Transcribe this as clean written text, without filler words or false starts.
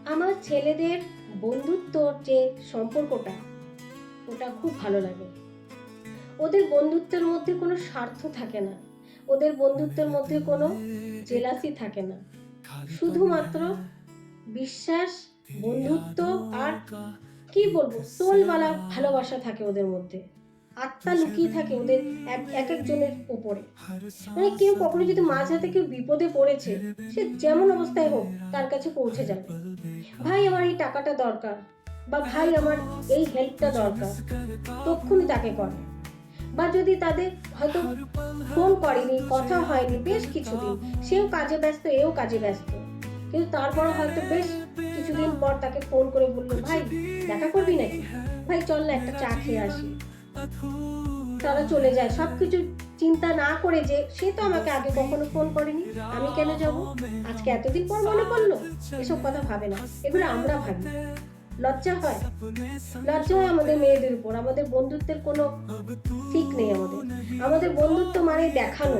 আমার ছেলেদের বন্ধুত্বর যে সম্পর্কটা, ওটা খুব ভালো লাগে। ওদের বন্ধুত্বের মধ্যে কোনো স্বার্থ থাকে না, ওদের বন্ধুত্বের মধ্যে কোনো জেলাসি থাকে না। শুধুমাত্র বিশ্বাস, বন্ধুত্ব আর কি বলবো, সোলওয়ালা ভালোবাসা থাকে ওদের মধ্যে। আত্মা লুকিয়ে থাকে ওদের এক একজনের উপরে। মানে কেউ কখনো যদি মাঝরাতে কেউ বিপদে পড়েছে, সে যেমন অবস্থায় হোক তার কাছে পৌঁছে যাবে। ভাই আমার এই টাকাটা দরকার, বা ভাই আমার এই হেল্পটা দরকার, তক্ষুনি তাকে করে। বা যদি তাদের হয়তো ফোন করেনি, কথা হয়নি বেশ কিছুদিন, সেও কাজে ব্যস্ত, এও কাজে ব্যস্ত, কিন্তু তারপরও হয়তো বেশ কিছুদিন পর তাকে ফোন করে বললো, ভাই দেখা করবি নাকি, ভাই চল না একটা চা খেয়ে আসি। তারা চলে যায় সবকিছু চিন্তা না করে, যে সে তো আমাকে আগে কখনো ফোন করেনি, আমি কেন যাব, আজকে এতদিন পর মনে পড়লো। এসব কথা ভাবে না, এগুলো আমরা ভাবি। লজ্জা হয়, লজ্জা হয় আমাদের মেয়েদের উপর। আমাদের বন্ধুত্বের কোনো ঠিক নেই। আমাদের আমাদের বন্ধুত্ব মানে দেখানো,